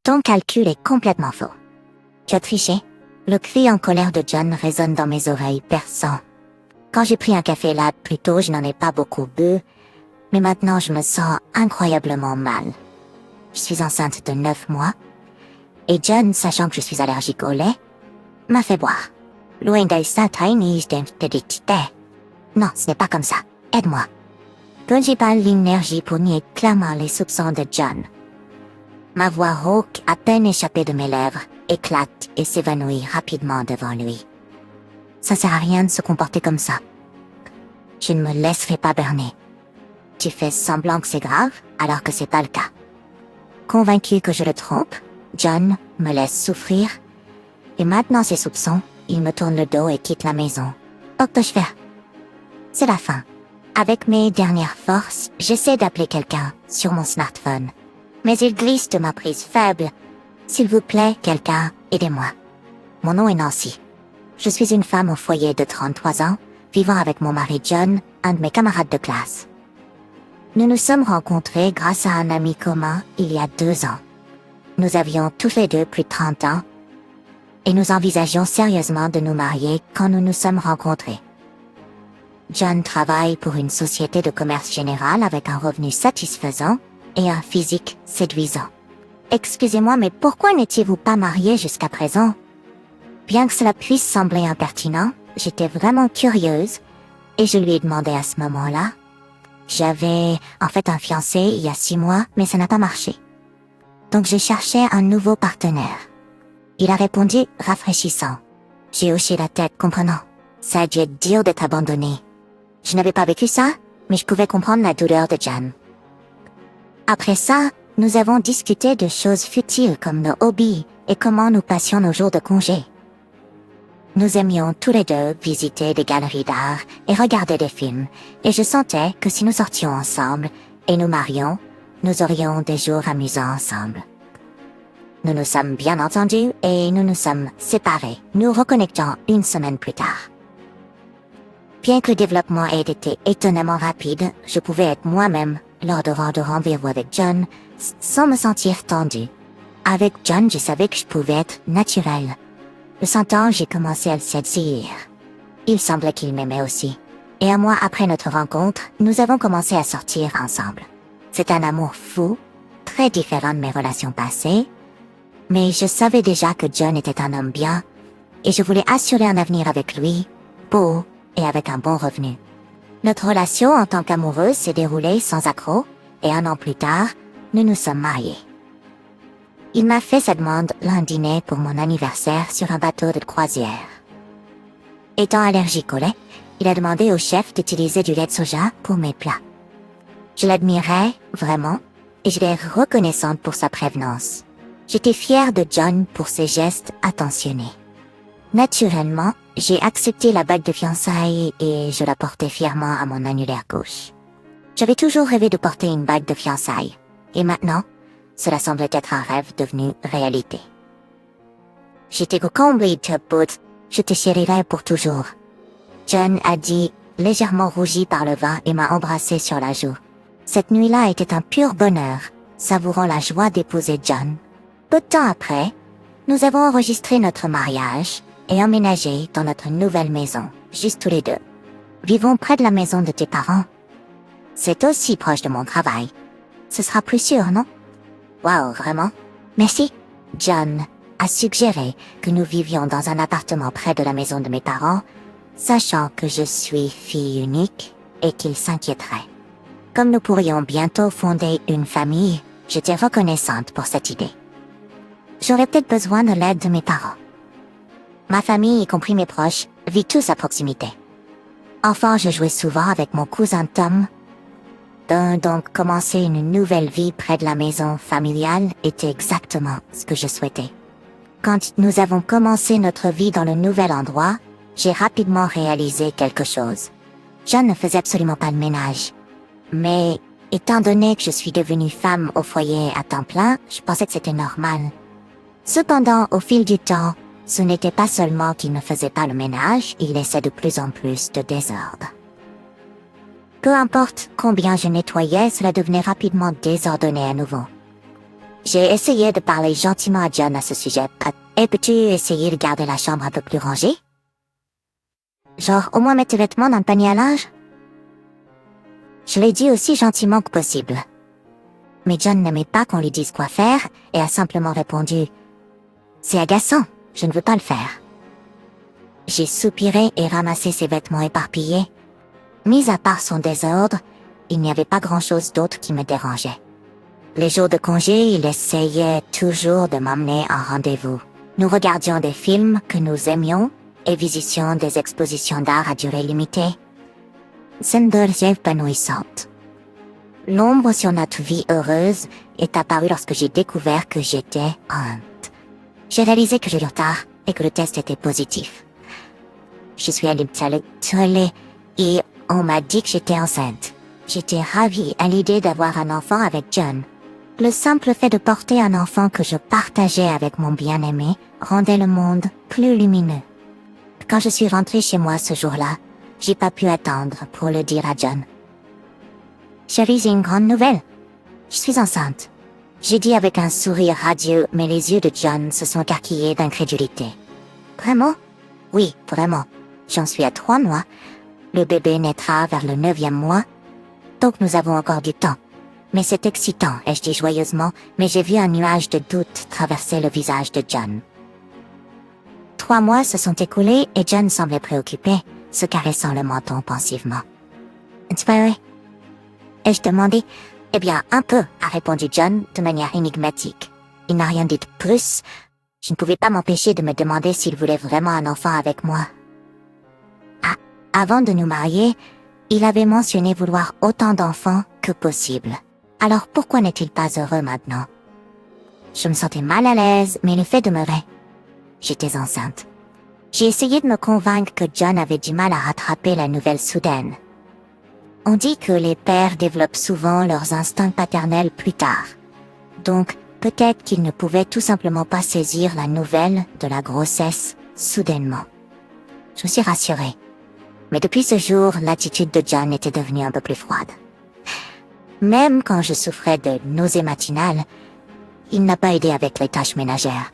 Ton calcul est complètement faux. Tu as triché. Le cri en colère de John résonne dans mes oreilles, perçant. Quand j'ai pris un café latte plus tôt, je n'en ai pas beaucoup bu, mais maintenant je me sens incroyablement mal. Je suis enceinte de 9 mois, et John, sachant que je suis allergique au lait, m'a fait boire. Non, ce n'est pas comme ça. Aide-moi. Que j'ai pas l'énergie pour nier clairement les soupçons de John. Ma voix rauque, à peine échappée de mes lèvres, éclate et s'évanouit rapidement devant lui. Ça sert à rien de se comporter comme ça. Je ne me laisserai pas berner. Tu fais semblant que c'est grave, alors que c'est pas le cas. Convaincu que je le trompe, John me laisse souffrir, et maintenant ses soupçons, il me tourne le dos et quitte la maison. Que dois-je faire? C'est la fin. Avec mes dernières forces, j'essaie d'appeler quelqu'un sur mon smartphone. Mais il glisse de ma prise faible. S'il vous plaît, quelqu'un, aidez-moi. Mon nom est Nancy. Je suis une femme au foyer de 33 ans, vivant avec mon mari John, un de mes camarades de classe. Nous nous sommes rencontrés grâce à un ami commun il y a 2 ans. Nous avions tous les deux plus de 30 ans, et nous envisagions sérieusement de nous marier quand nous nous sommes rencontrés. John travaille pour une société de commerce général avec un revenu satisfaisant et un physique séduisant. Excusez-moi, mais pourquoi n'étiez-vous pas mariés jusqu'à présent? Bien que cela puisse sembler impertinent, j'étais vraiment curieuse et je lui ai demandé à ce moment-là. J'avais en fait un fiancé il y a 6 mois, mais ça n'a pas marché. Donc je cherchais un nouveau partenaire. Il a répondu rafraîchissant. J'ai hoché la tête, comprenant. Ça a dû être dur d'être abandonné. Je n'avais pas vécu ça, mais je pouvais comprendre la douleur de John. Après ça, nous avons discuté de choses futiles comme nos hobbies et comment nous passions nos jours de congé. Nous aimions tous les deux visiter des galeries d'art et regarder des films, et je sentais que si nous sortions ensemble et nous marions, nous aurions des jours amusants ensemble. Nous nous sommes bien entendus et nous nous sommes séparés, nous reconnectant 1 semaine plus tard. Bien que le développement ait été étonnamment rapide, je pouvais être moi-même lors de rendez-vous avec John, sans me sentir tendue. Avec John, je savais que je pouvais être naturelle. Le sentant, j'ai commencé à le séduire. Il semblait qu'il m'aimait aussi. Et un mois après notre rencontre, nous avons commencé à sortir ensemble. C'est un amour fou, très différent de mes relations passées, mais je savais déjà que John était un homme bien, et je voulais assurer un avenir avec lui, beau et avec un bon revenu. Notre relation en tant qu'amoureuse s'est déroulée sans accroc, et 1 an plus tard, nous nous sommes mariés. Il m'a fait sa demande l'un dîner pour mon anniversaire sur un bateau de croisière. Étant allergique au lait, il a demandé au chef d'utiliser du lait de soja pour mes plats. Je l'admirais vraiment, et je l'ai reconnaissante pour sa prévenance. J'étais fière de John pour ses gestes attentionnés. Naturellement, j'ai accepté la bague de fiançailles et je la portais fièrement à mon annulaire gauche. J'avais toujours rêvé de porter une bague de fiançailles, et maintenant, cela semblait être un rêve devenu réalité. J'étais comblée de bout, je te chérirai pour toujours. John a dit, légèrement rougi par le vin et m'a embrassé sur la joue. Cette nuit-là était un pur bonheur, savourant la joie d'épouser John. Peu de temps après, nous avons enregistré notre mariage et emménagé dans notre nouvelle maison, juste tous les deux. Vivons près de la maison de tes parents. C'est aussi proche de mon travail. Ce sera plus sûr, non? Wow, vraiment? Merci. John a suggéré que nous vivions dans un appartement près de la maison de mes parents, sachant que je suis fille unique et qu'il s'inquiéterait. Comme nous pourrions bientôt fonder une famille, j'étais reconnaissante pour cette idée. J'aurais peut-être besoin de l'aide de mes parents. Ma famille, y compris mes proches, vit tous à proximité. Enfant, je jouais souvent avec mon cousin Tom. Donc, commencer une nouvelle vie près de la maison familiale était exactement ce que je souhaitais. Quand nous avons commencé notre vie dans le nouvel endroit, j'ai rapidement réalisé quelque chose. John ne faisait absolument pas de ménage. Mais, étant donné que je suis devenue femme au foyer à temps plein, je pensais que c'était normal. Cependant, au fil du temps, ce n'était pas seulement qu'il ne faisait pas le ménage, il laissait de plus en plus de désordre. Peu importe combien je nettoyais, cela devenait rapidement désordonné à nouveau. J'ai essayé de parler gentiment à John à ce sujet. Et peux-tu essayer de garder la chambre un peu plus rangée? Genre, au moins mettre tes vêtements dans le panier à linge? Je l'ai dit aussi gentiment que possible. Mais John n'aimait pas qu'on lui dise quoi faire et a simplement répondu « C'est agaçant, je ne veux pas le faire. » J'ai soupiré et ramassé ses vêtements éparpillés. Mis à part son désordre, il n'y avait pas grand-chose d'autre qui me dérangeait. Les jours de congé, il essayait toujours de m'emmener en rendez-vous. Nous regardions des films que nous aimions et visitions des expositions d'art à durée limitée. Scène épanouissante. L'ombre sur notre vie heureuse est apparue lorsque j'ai découvert que j'étais enceinte. J'ai réalisé que j'ai eu retard et que le test était positif. Je suis allée me toiler et on m'a dit que j'étais enceinte. J'étais ravie à l'idée d'avoir un enfant avec John. Le simple fait de porter un enfant que je partageais avec mon bien-aimé rendait le monde plus lumineux. Quand je suis rentrée chez moi ce jour-là, j'ai pas pu attendre pour le dire à John. Chérie, j'ai une grande nouvelle. Je suis enceinte. J'ai dit avec un sourire radieux, mais les yeux de John se sont écarquillés d'incrédulité. Vraiment? Oui, vraiment. J'en suis à 3 mois. Le bébé naîtra vers le 9e mois. Donc nous avons encore du temps. Mais c'est excitant, ai-je dit joyeusement, mais j'ai vu un nuage de doute traverser le visage de John. 3 mois se sont écoulés et John semblait préoccupé, se caressant le menton pensivement. C'est pas vrai? Ai-je demandé? Eh bien, un peu, a répondu John de manière énigmatique. Il n'a rien dit de plus. Je ne pouvais pas m'empêcher de me demander s'il voulait vraiment un enfant avec moi. Ah, avant de nous marier, il avait mentionné vouloir autant d'enfants que possible. Alors pourquoi n'est-il pas heureux maintenant? Je me sentais mal à l'aise, mais le fait demeurait. J'étais enceinte. J'ai essayé de me convaincre que John avait du mal à rattraper la nouvelle soudaine. On dit que les pères développent souvent leurs instincts paternels plus tard. Donc, peut-être qu'il ne pouvait tout simplement pas saisir la nouvelle de la grossesse soudainement. Je me suis rassurée. Mais depuis ce jour, l'attitude de John était devenue un peu plus froide. Même quand je souffrais de nausées matinales, il n'a pas aidé avec les tâches ménagères.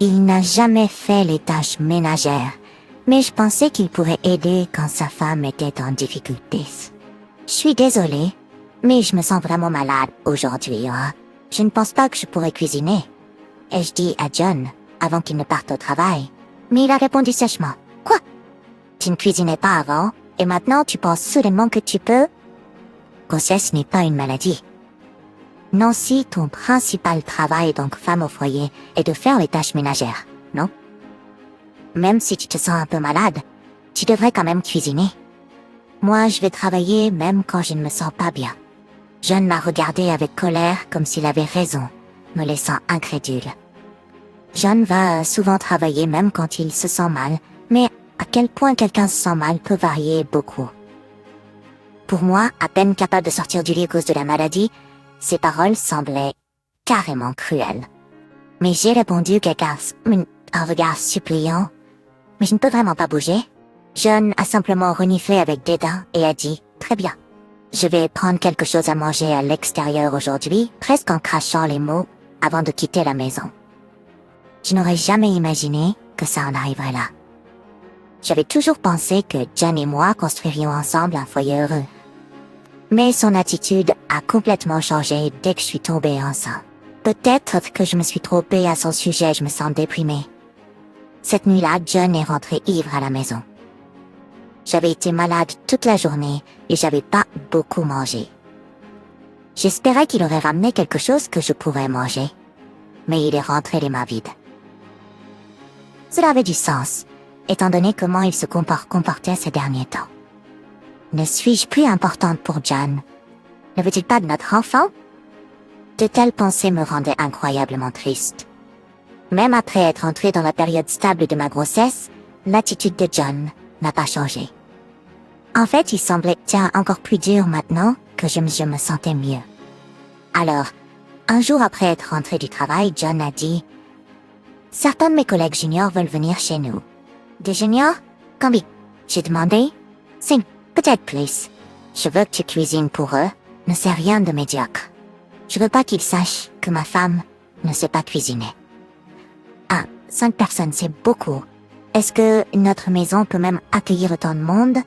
Il n'a jamais fait les tâches ménagères, mais je pensais qu'il pourrait aider quand sa femme était en difficulté. Je suis désolée, mais je me sens vraiment malade aujourd'hui. Je ne pense pas que je pourrais cuisiner. Ai-je dit à John, avant qu'il ne parte au travail. Mais il a répondu sèchement. Quoi? Tu ne cuisinais pas avant, et maintenant tu penses soudainement que tu peux? Grossesse n'est pas une maladie. Nancy, ton principal travail donc femme au foyer est de faire les tâches ménagères, non? Même si tu te sens un peu malade, tu devrais quand même cuisiner. Moi, je vais travailler même quand je ne me sens pas bien. John m'a regardé avec colère comme s'il avait raison, me laissant incrédule. John va souvent travailler même quand il se sent mal, mais à quel point quelqu'un se sent mal peut varier beaucoup. Pour moi, à peine capable de sortir du lit à cause de la maladie, ces paroles semblaient carrément cruelles. Mais j'ai répondu avec un regard suppliant. Mais je ne peux vraiment pas bouger. John a simplement reniflé avec dédain et a dit « Très bien. Je vais prendre quelque chose à manger à l'extérieur aujourd'hui, presque en crachant les mots, avant de quitter la maison. » Je n'aurais jamais imaginé que ça en arriverait là. J'avais toujours pensé que John et moi construirions ensemble un foyer heureux. Mais son attitude a complètement changé dès que je suis tombée enceinte. Peut-être que je me suis trompée à son sujet, je me sens déprimée. Cette nuit-là, John est rentré ivre à la maison. J'avais été malade toute la journée et j'avais pas beaucoup mangé. J'espérais qu'il aurait ramené quelque chose que je pourrais manger, mais il est rentré les mains vides. Cela avait du sens, étant donné comment il se comportait ces derniers temps. Ne suis-je plus importante pour John? Ne veut-il pas de notre enfant? De telles pensées me rendaient incroyablement triste. Même après être entrée dans la période stable de ma grossesse, l'attitude de John n'a pas changé. En fait, il semblait encore plus dur maintenant que je me sentais mieux. Alors, un jour après être rentré du travail, John a dit « Certains de mes collègues juniors veulent venir chez nous. » Des juniors? Combien? J'ai demandé. 5, peut-être plus. Je veux que tu cuisines pour eux. Ne sais rien de médiocre. Je veux pas qu'ils sachent que ma femme ne sait pas cuisiner. Ah, 5 personnes, c'est beaucoup. Est-ce que notre maison peut même accueillir autant de monde?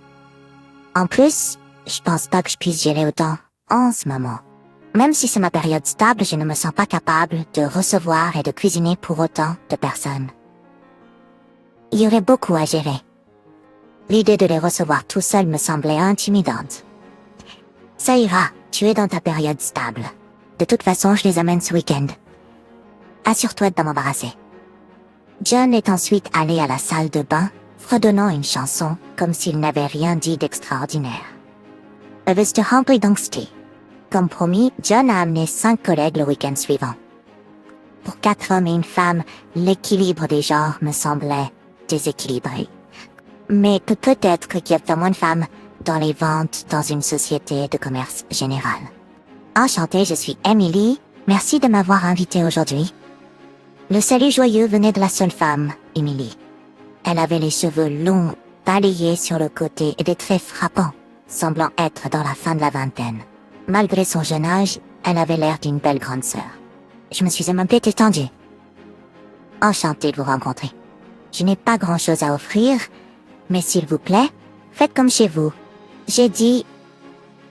En plus, je pense pas que je puisse gérer autant en ce moment. Même si c'est ma période stable, je ne me sens pas capable de recevoir et de cuisiner pour autant de personnes. Il y aurait beaucoup à gérer. L'idée de les recevoir tout seul me semblait intimidante. Ça ira, tu es dans ta période stable. De toute façon, je les amène ce week-end. Assure-toi de pas m'embarrasser. John est ensuite allé à la salle de bain, fredonnant une chanson comme s'il n'avait rien dit d'extraordinaire. Mr. Humphrey Dunksty. Comme promis, John a amené 5 collègues le week-end suivant. Pour 4 hommes et une femme, l'équilibre des genres me semblait déséquilibré. Mais peut-être qu'il y a moins de femmes dans les ventes dans une société de commerce général. Enchantée, je suis Emily. Merci de m'avoir invitée aujourd'hui. Le salut joyeux venait de la seule femme, Emily. Elle avait les cheveux longs, balayés sur le côté et des traits frappants, semblant être dans la fin de la vingtaine. Malgré son jeune âge, elle avait l'air d'une belle grande sœur. Je me suis un peu étendue. Enchantée de vous rencontrer. Je n'ai pas grand-chose à offrir, mais s'il vous plaît, faites comme chez vous. J'ai dit,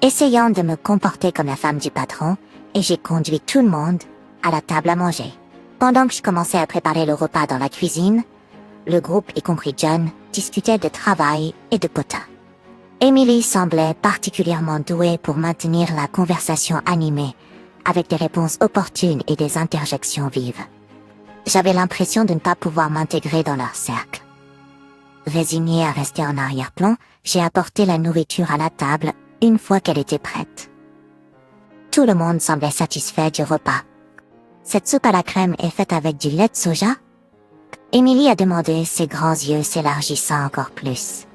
essayant de me comporter comme la femme du patron, et j'ai conduit tout le monde à la table à manger. Pendant que je commençais à préparer le repas dans la cuisine, le groupe, y compris John, discutait de travail et de potin. Emily semblait particulièrement douée pour maintenir la conversation animée, avec des réponses opportunes et des interjections vives. J'avais l'impression de ne pas pouvoir m'intégrer dans leur cercle. Résignée à rester en arrière-plan, j'ai apporté la nourriture à la table une fois qu'elle était prête. Tout le monde semblait satisfait du repas. Cette soupe à la crème est faite avec du lait de soja? Emily a demandé, ses grands yeux s'élargissant encore plus.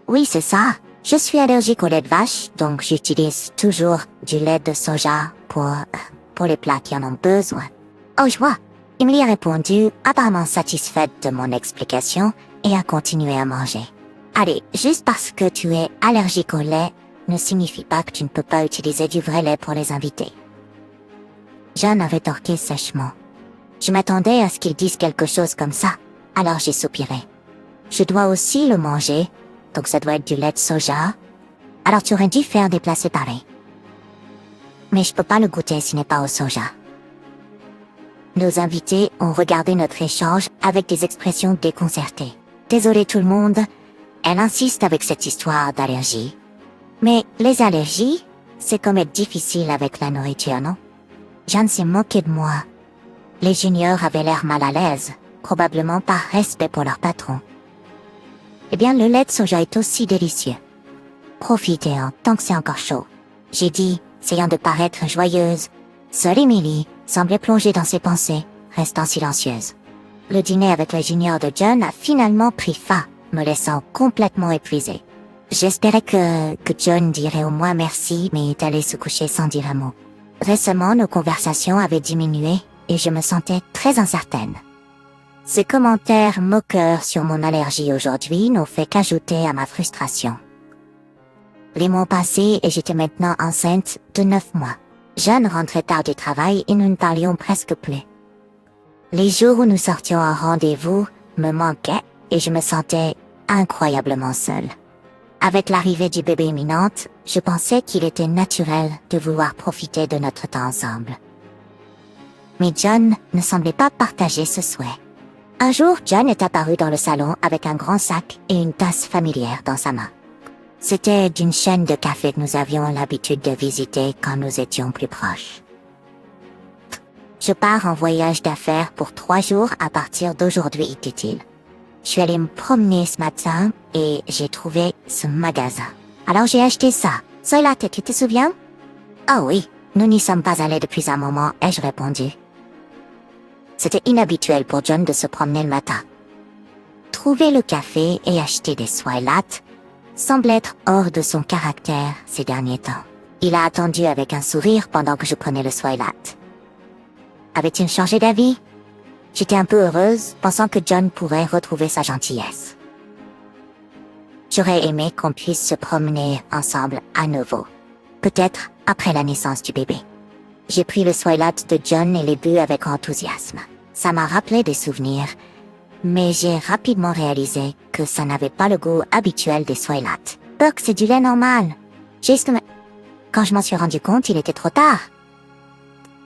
Oui, c'est ça. Je suis allergique au lait de vache, donc j'utilise toujours du lait de soja pour les plats qui en ont besoin. Oh, je vois. Emily a répondu, apparemment satisfaite de mon explication, et a continué à manger. Allez, juste parce que tu es allergique au lait, ne signifie pas que tu ne peux pas utiliser du vrai lait pour les invités. John a rétorqué sèchement. Je m'attendais à ce qu'il dise quelque chose comme ça, alors j'ai soupiré. Je dois aussi le manger, donc ça doit être du lait de soja. Alors tu aurais dû faire des plats séparés. Mais je peux pas le goûter s'il n'est pas au soja. Nos invités ont regardé notre échange avec des expressions déconcertées. Désolé tout le monde, elle insiste avec cette histoire d'allergie. Mais les allergies, c'est comme être difficile avec la nourriture, non? John s'est moqué de moi. Les juniors avaient l'air mal à l'aise, probablement par respect pour leur patron. Eh bien, le lait de soja est aussi délicieux. Profitez-en tant que c'est encore chaud. J'ai dit, essayant de paraître joyeuse. Seule Emily semblait plongée dans ses pensées, restant silencieuse. Le dîner avec les juniors de John a finalement pris fin, me laissant complètement épuisée. J'espérais que John dirait au moins merci, mais est allé se coucher sans dire un mot. Récemment, nos conversations avaient diminué et je me sentais très incertaine. Ces commentaires moqueurs sur mon allergie aujourd'hui n'ont fait qu'ajouter à ma frustration. Les mois passés et j'étais maintenant enceinte de 9 mois. John rentrait tard du travail et nous ne parlions presque plus. Les jours où nous sortions en rendez-vous me manquaient et je me sentais incroyablement seule. Avec l'arrivée du bébé imminente, je pensais qu'il était naturel de vouloir profiter de notre temps ensemble. Mais John ne semblait pas partager ce souhait. Un jour, John est apparu dans le salon avec un grand sac et une tasse familière dans sa main. C'était d'une chaîne de café que nous avions l'habitude de visiter quand nous étions plus proches. Je pars en voyage d'affaires pour 3 jours à partir d'aujourd'hui, dit-il. Je suis allée me promener ce matin et j'ai trouvé ce magasin. Alors j'ai acheté ça. Cela, tu te souviens? Ah oui, nous n'y sommes pas allés depuis un moment, ai-je répondu. C'était inhabituel pour John de se promener le matin. Trouver le café et acheter des Swilats semble être hors de son caractère ces derniers temps. Il a attendu avec un sourire pendant que je prenais le Swilat. Avait-il changé d'avis? J'étais un peu heureuse, pensant que John pourrait retrouver sa gentillesse. J'aurais aimé qu'on puisse se promener ensemble à nouveau. Peut-être après la naissance du bébé. J'ai pris le Swilot de John et l'ai bu avec enthousiasme. Ça m'a rappelé des souvenirs, mais j'ai rapidement réalisé que ça n'avait pas le goût habituel des Swilot. Buck, c'est du lait normal. Quand je m'en suis rendu compte, il était trop tard.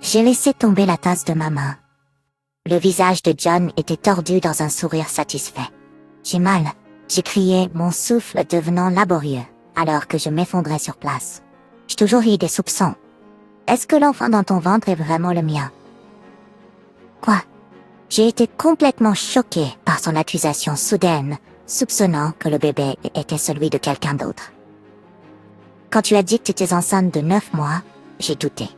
J'ai laissé tomber la tasse de ma main. Le visage de John était tordu dans un sourire satisfait. J'ai mal. J'ai crié, mon souffle devenant laborieux, alors que je m'effondrais sur place. J'ai toujours eu des soupçons. Est-ce que l'enfant dans ton ventre est vraiment le mien? Quoi? J'ai été complètement choquée par son accusation soudaine, soupçonnant que le bébé était celui de quelqu'un d'autre. Quand tu as dit que tu étais enceinte de 9 mois, j'ai douté.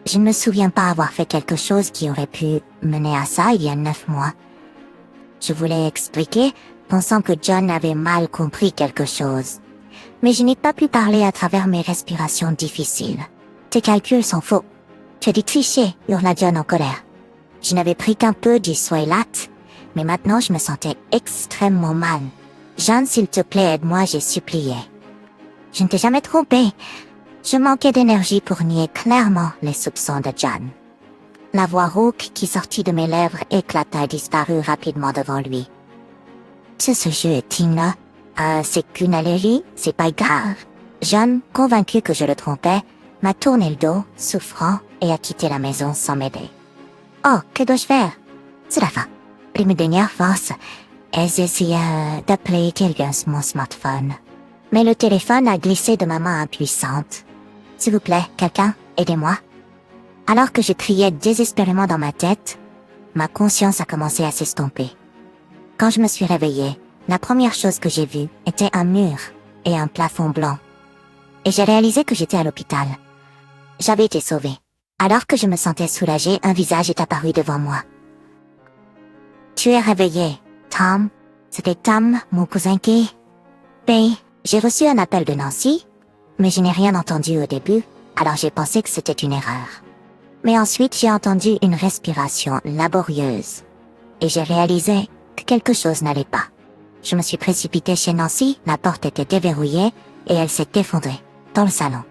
Je ne me souviens pas avoir fait quelque chose qui aurait pu mener à ça il y a 9 mois. Je voulais expliquer, pensant que John avait mal compris quelque chose. Mais je n'ai pas pu parler à travers mes respirations difficiles. Tes calculs sont faux. Tu as dû tricher, hurla John en colère. Je n'avais pris qu'un peu du Swilot, mais maintenant je me sentais extrêmement mal. John, s'il te plaît, aide-moi, j'ai supplié. Je ne t'ai jamais trompé. Je manquais d'énergie pour nier clairement les soupçons de John. La voix rauque qui sortit de mes lèvres éclata et disparut rapidement devant lui. Ce jeu, Tina. C'est qu'une allergie, c'est pas grave. John, convaincu que je le trompais, m'a tourné le dos, souffrant, et a quitté la maison sans m'aider. Oh, que dois-je faire? C'est la fin. Les mes dernières forces, j'ai essayé d'appeler quelqu'un sur mon smartphone. Mais le téléphone a glissé de ma main impuissante. S'il vous plaît, quelqu'un, aidez-moi. Alors que je criais désespérément dans ma tête, ma conscience a commencé à s'estomper. Quand je me suis réveillée, la première chose que j'ai vue était un mur et un plafond blanc. Et j'ai réalisé que j'étais à l'hôpital. J'avais été sauvée. Alors que je me sentais soulagée, un visage est apparu devant moi. Tu es réveillé, Tom. C'était Tom, mon cousin qui... J'ai reçu un appel de Nancy, mais je n'ai rien entendu au début, alors j'ai pensé que c'était une erreur. Mais ensuite, j'ai entendu une respiration laborieuse, et j'ai réalisé que quelque chose n'allait pas. Je me suis précipitée chez Nancy, la porte était déverrouillée, et elle s'est effondrée, dans le salon.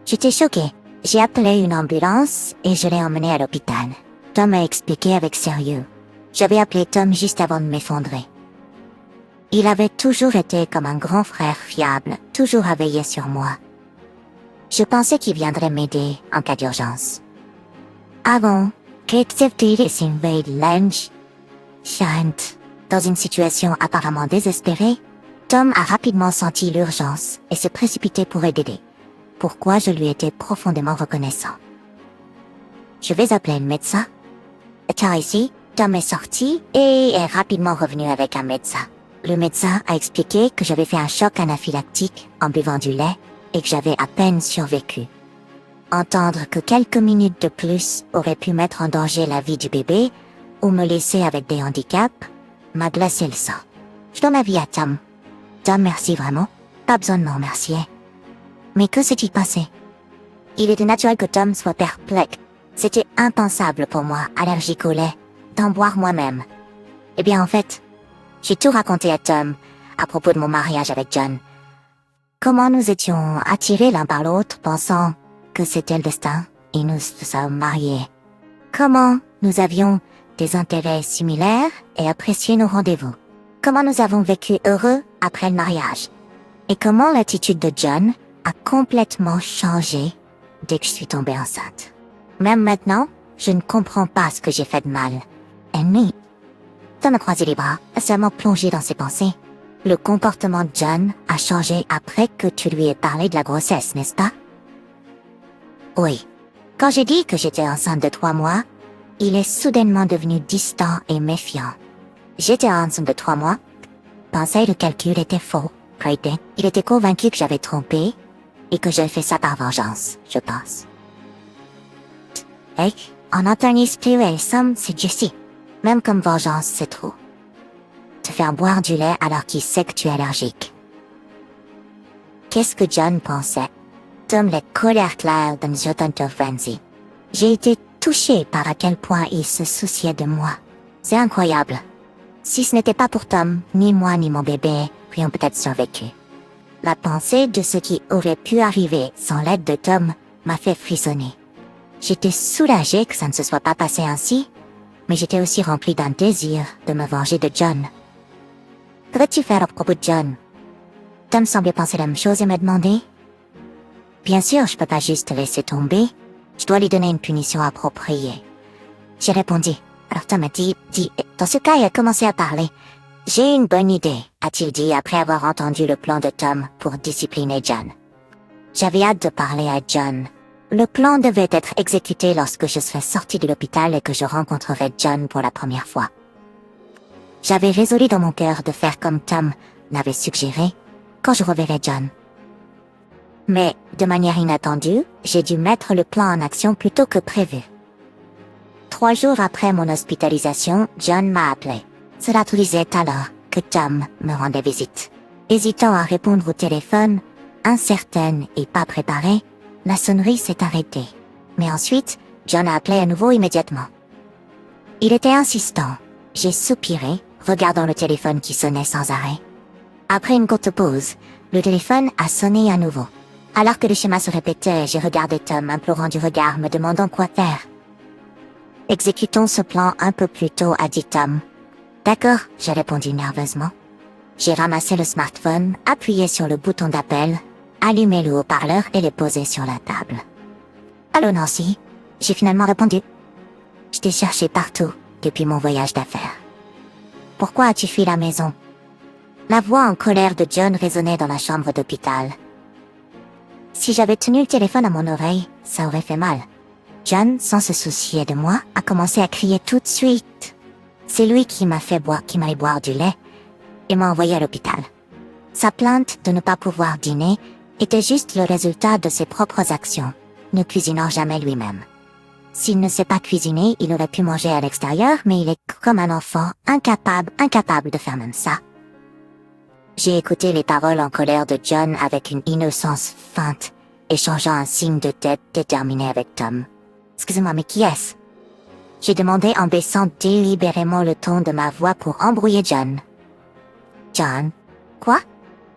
J'étais choquée. J'ai appelé une ambulance, et je l'ai emmenée à l'hôpital. Tom m'a expliqué avec sérieux. J'avais appelé Tom juste avant de m'effondrer. Il avait toujours été comme un grand frère fiable, toujours à veiller sur moi. Je pensais qu'il viendrait m'aider en cas d'urgence. Avant qu'accepter Wade Lange, Shant, dans une situation apparemment désespérée, Tom a rapidement senti l'urgence et s'est précipité pour aider. Pourquoi je lui étais profondément reconnaissant. Je vais appeler un médecin. Car ici, Tom est sorti et est rapidement revenu avec un médecin. Le médecin a expliqué que j'avais fait un choc anaphylactique en buvant du lait et que j'avais à peine survécu. Entendre que quelques minutes de plus auraient pu mettre en danger la vie du bébé ou me laisser avec des handicaps m'a glacé le sang. Je dois ma vie à Tom. Tom, merci vraiment. Pas besoin de m'en remercier. Mais que s'est-il passé? Il était naturel que Tom soit perplexe. C'était impensable pour moi, allergique au lait, d'en boire moi-même. Eh bien en fait, j'ai tout raconté à Tom à propos de mon mariage avec John. Comment nous étions attirés l'un par l'autre, pensant que c'était le destin, et nous sommes mariés. Comment nous avions des intérêts similaires et apprécié nos rendez-vous. Comment nous avons vécu heureux après le mariage. Et comment l'attitude de John a complètement changé dès que je suis tombée enceinte. Même maintenant, je ne comprends pas ce que j'ai fait de mal. Ennemi. Tom a croisé les bras, seulement plongé dans ses pensées. Le comportement de John a changé après que tu lui aies parlé de la grossesse, n'est-ce pas? Oui. Quand j'ai dit que j'étais enceinte de 3 mois, il est soudainement devenu distant et méfiant. J'étais enceinte de 3 mois. Pensais le calcul était faux. Il était convaincu que j'avais trompé et que j'ai fait ça par vengeance, je pense. Hey, en entendant et somme, c'est Jessie. Même comme vengeance, c'est trop. Te faire boire du lait alors qu'il sait que tu es allergique. Qu'est-ce que John pensait? Tom les colères claires d'un jeton de frenzy. J'ai été touchée par à quel point il se souciait de moi. C'est incroyable. Si ce n'était pas pour Tom, ni moi ni mon bébé aurions peut-être survécu. La pensée de ce qui aurait pu arriver sans l'aide de Tom m'a fait frissonner. J'étais soulagée que ça ne se soit pas passé ainsi, mais j'étais aussi remplie d'un désir de me venger de John. Que vas-tu faire à propos de John? Tom semblait penser la même chose et m'a demandé. Bien sûr, je peux pas juste te laisser tomber. Je dois lui donner une punition appropriée. J'ai répondu. Alors Tom a dit, dans ce cas, il a commencé à parler. J'ai une bonne idée, a-t-il dit après avoir entendu le plan de Tom pour discipliner John. J'avais hâte de parler à John. Le plan devait être exécuté lorsque je serais sortie de l'hôpital et que je rencontrerais John pour la première fois. J'avais résolu dans mon cœur de faire comme Tom m'avait suggéré quand je reverrais John. Mais, de manière inattendue, j'ai dû mettre le plan en action plus tôt que prévu. 3 jours après mon hospitalisation, John m'a appelé. Cela faisait alors que Tom me rendait visite. Hésitant à répondre au téléphone, incertaine et pas préparée, la sonnerie s'est arrêtée. Mais ensuite, John a appelé à nouveau immédiatement. Il était insistant. J'ai soupiré, regardant le téléphone qui sonnait sans arrêt. Après une courte pause, le téléphone a sonné à nouveau. Alors que le schéma se répétait, j'ai regardé Tom implorant du regard, me demandant quoi faire. Exécutons ce plan un peu plus tôt, a dit Tom. D'accord, j'ai répondu nerveusement. J'ai ramassé le smartphone, appuyé sur le bouton d'appel, allumé le haut-parleur et l'ai posé sur la table. Allô Nancy, j'ai finalement répondu. Je t'ai cherché partout depuis mon voyage d'affaires. Pourquoi as-tu fui la maison? La voix en colère de John résonnait dans la chambre d'hôpital. Si j'avais tenu le téléphone à mon oreille, ça aurait fait mal. John, sans se soucier de moi, a commencé à crier tout de suite. C'est lui qui m'a fait boire du lait et m'a envoyé à l'hôpital. Sa plainte de ne pas pouvoir dîner était juste le résultat de ses propres actions, ne cuisinant jamais lui-même. S'il ne sait pas cuisiner, il aurait pu manger à l'extérieur, mais il est comme un enfant, incapable de faire même ça. J'ai écouté les paroles en colère de John avec une innocence feinte, échangeant un signe de tête déterminé avec Tom. Excusez-moi, mais qui est-ce? J'ai demandé en baissant délibérément le ton de ma voix pour embrouiller John. John? Quoi?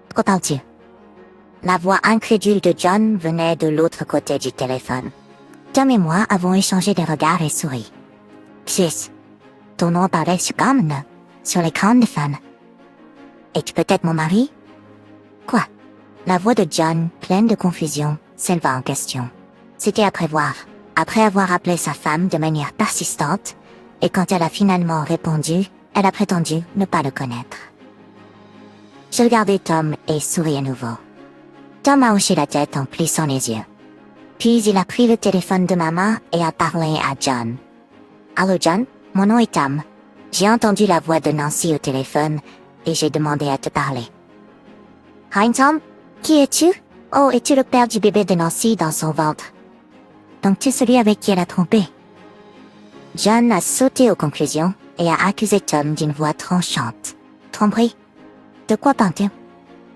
De quoi parles-tu? La voix incrédule de John venait de l'autre côté du téléphone. Tom et moi avons échangé des regards et souri. Chris, ton nom apparaît sur l'écran de fan. Es-tu peut-être mon mari? Quoi? La voix de John, pleine de confusion, s'éleva en question. C'était à prévoir. Après avoir appelé sa femme de manière persistante, et quand elle a finalement répondu, elle a prétendu ne pas le connaître. Je regardais Tom et souris à nouveau. Tom a hoché la tête en plissant les yeux. Puis il a pris le téléphone de ma main et a parlé à John. Allô John, mon nom est Tom. J'ai entendu la voix de Nancy au téléphone et j'ai demandé à te parler. Hein Tom, qui es-tu? Oh, es-tu le père du bébé de Nancy dans son ventre? Donc tu es celui avec qui elle a trompé. John a sauté aux conclusions et a accusé Tom d'une voix tranchante. Tromperie? De quoi parles-tu?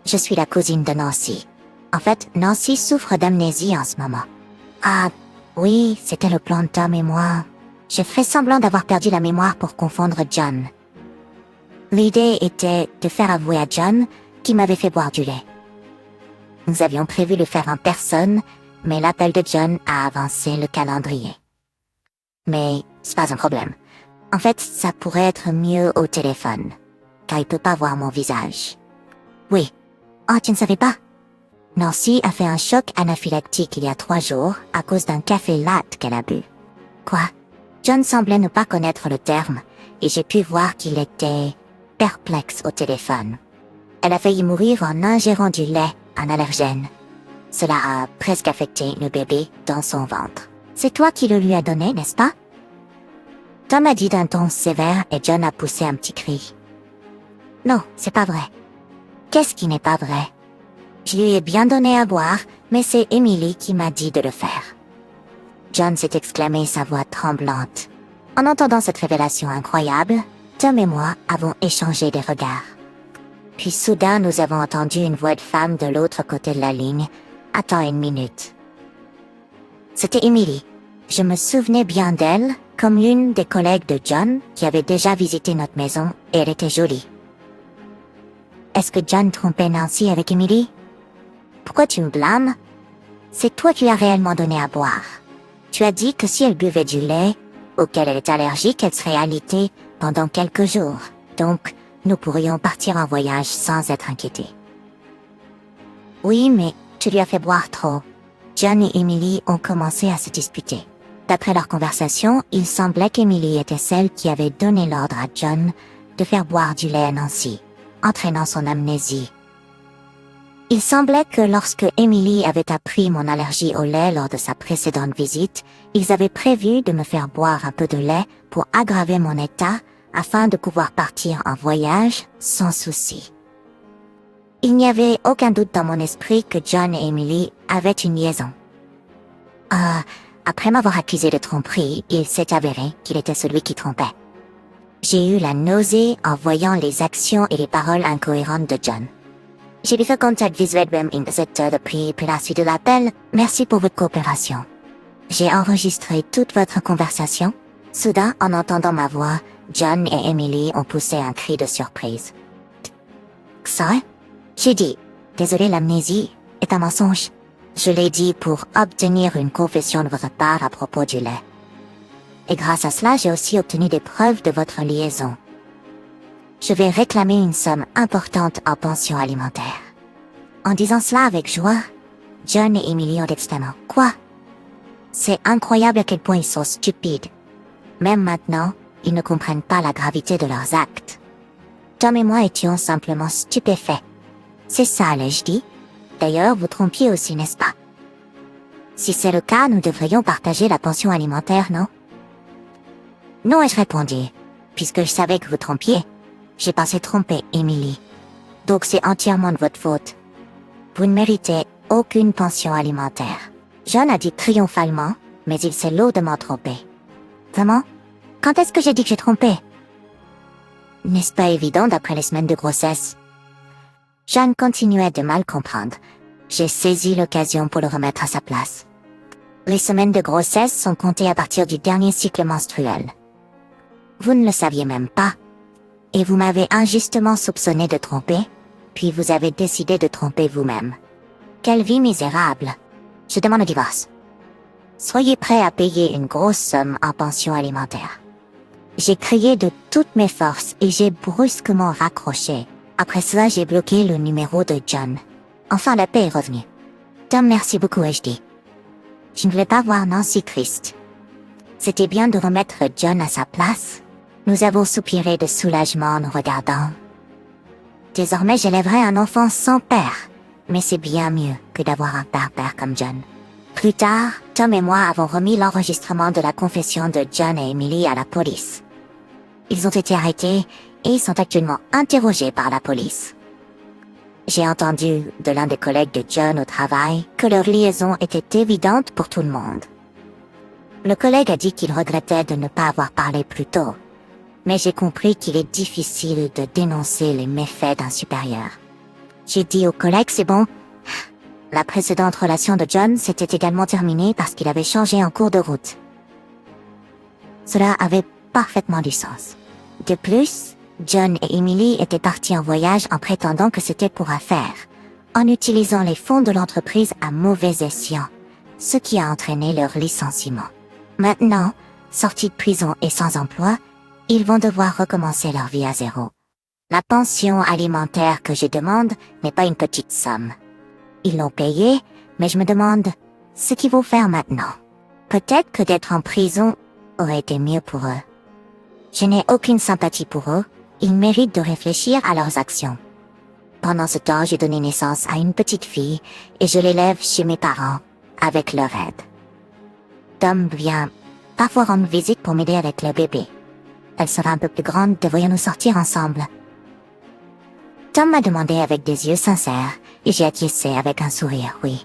Je suis la cousine de Nancy. En fait, Nancy souffre d'amnésie en ce moment. Ah, oui, c'était le plan de Tom et moi. J'ai fait semblant d'avoir perdu la mémoire pour confondre John. L'idée était de faire avouer à John qu'il m'avait fait boire du lait. Nous avions prévu le faire en personne, mais l'appel de John a avancé le calendrier. Mais c'est pas un problème. En fait, ça pourrait être mieux au téléphone, car il peut pas voir mon visage. Oui. Oh, tu ne savais pas? Nancy a fait un choc anaphylactique il y a 3 jours à cause d'un café latte qu'elle a bu. Quoi? John semblait ne pas connaître le terme, et j'ai pu voir qu'il était perplexe au téléphone. Elle a failli mourir en ingérant du lait, un allergène. Cela a presque affecté le bébé dans son ventre. C'est toi qui le lui as donné, n'est-ce pas? Tom a dit d'un ton sévère et John a poussé un petit cri. Non, c'est pas vrai. Qu'est-ce qui n'est pas vrai? Je lui ai bien donné à boire, mais c'est Emily qui m'a dit de le faire. John s'est exclamé, sa voix tremblante. En entendant cette révélation incroyable, Tom et moi avons échangé des regards. Puis soudain, nous avons entendu une voix de femme de l'autre côté de la ligne. Attends une minute. C'était Emily. Je me souvenais bien d'elle, comme l'une des collègues de John qui avait déjà visité notre maison, et elle était jolie. Est-ce que John trompait Nancy avec Emily? Pourquoi tu me blâmes? C'est toi qui lui as réellement donné à boire. Tu as dit que si elle buvait du lait, auquel elle est allergique, elle serait alitée pendant quelques jours. Donc, nous pourrions partir en voyage sans être inquiétés. Oui, mais tu lui as fait boire trop. John et Emily ont commencé à se disputer. D'après leur conversation, il semblait qu'Emily était celle qui avait donné l'ordre à John de faire boire du lait à Nancy, entraînant son amnésie. Il semblait que lorsque Emily avait appris mon allergie au lait lors de sa précédente visite, ils avaient prévu de me faire boire un peu de lait pour aggraver mon état afin de pouvoir partir en voyage sans souci. Il n'y avait aucun doute dans mon esprit que John et Emily avaient une liaison. Après m'avoir accusé de tromperie, il s'est avéré qu'il était celui qui trompait. J'ai eu la nausée en voyant les actions et les paroles incohérentes de John. J'ai vu ce contact visuel même depuis la suite de l'appel. Merci pour votre coopération. J'ai enregistré toute votre conversation. Soudain, en entendant ma voix, John et Emily ont poussé un cri de surprise. Ça? J'ai dit, désolé, l'amnésie est un mensonge. Je l'ai dit pour obtenir une confession de votre part à propos du lait. Et grâce à cela, j'ai aussi obtenu des preuves de votre liaison. Je vais réclamer une somme importante en pension alimentaire. En disant cela avec joie, John et Emily ont extrêmement. Quoi? C'est incroyable à quel point ils sont stupides. Même maintenant, ils ne comprennent pas la gravité de leurs actes. Tom et moi étions simplement stupéfaits. C'est ça, l'ai-je dit? D'ailleurs, vous trompiez aussi, n'est-ce pas? Si c'est le cas, nous devrions partager la pension alimentaire, non? Non, ai-je répondu, puisque je savais que vous trompiez. J'ai pensé tromper Emily. Donc c'est entièrement de votre faute. Vous ne méritez aucune pension alimentaire. John a dit triomphalement, mais il s'est lourdement trompé. Vraiment? Quand est-ce que j'ai dit que j'ai trompé? N'est-ce pas évident d'après les semaines de grossesse? John continuait de mal comprendre. J'ai saisi l'occasion pour le remettre à sa place. Les semaines de grossesse sont comptées à partir du dernier cycle menstruel. Vous ne le saviez même pas. Et vous m'avez injustement soupçonné de tromper, puis vous avez décidé de tromper vous-même. Quelle vie misérable. Je demande le divorce. Soyez prêts à payer une grosse somme en pension alimentaire. J'ai crié de toutes mes forces et j'ai brusquement raccroché. Après cela, j'ai bloqué le numéro de John. Enfin, la paix est revenue. Tom, merci beaucoup, ai-je dit. Je ne voulais pas voir Nancy triste. C'était bien de remettre John à sa place. Nous avons soupiré de soulagement en nous regardant. Désormais, j'élèverai un enfant sans père, mais c'est bien mieux que d'avoir un père comme John. Plus tard, Tom et moi avons remis l'enregistrement de la confession de John et Emily à la police. Ils ont été arrêtés et sont actuellement interrogés par la police. J'ai entendu de l'un des collègues de John au travail que leur liaison était évidente pour tout le monde. Le collègue a dit qu'il regrettait de ne pas avoir parlé plus tôt. Mais j'ai compris qu'il est difficile de dénoncer les méfaits d'un supérieur. J'ai dit au collègue, c'est bon. La précédente relation de John s'était également terminée parce qu'il avait changé en cours de route. Cela avait parfaitement du sens. De plus, John et Emily étaient partis en voyage en prétendant que c'était pour affaires, en utilisant les fonds de l'entreprise à mauvais escient, ce qui a entraîné leur licenciement. Maintenant, sortis de prison et sans emploi, ils vont devoir recommencer leur vie à zéro. La pension alimentaire que je demande n'est pas une petite somme. Ils l'ont payée, mais je me demande ce qu'ils vont faire maintenant. Peut-être que d'être en prison aurait été mieux pour eux. Je n'ai aucune sympathie pour eux. Ils méritent de réfléchir à leurs actions. Pendant ce temps, j'ai donné naissance à une petite fille et je l'élève chez mes parents, avec leur aide. Tom vient parfois rendre visite pour m'aider avec le bébé. Elle sera un peu plus grande, devrions-nous sortir ensemble? Tom m'a demandé avec des yeux sincères, et j'ai acquiescé avec un sourire, oui.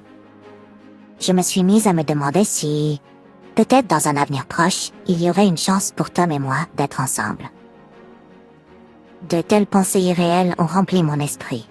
Je me suis mise à me demander si, peut-être dans un avenir proche, il y aurait une chance pour Tom et moi d'être ensemble. De telles pensées irréelles ont rempli mon esprit.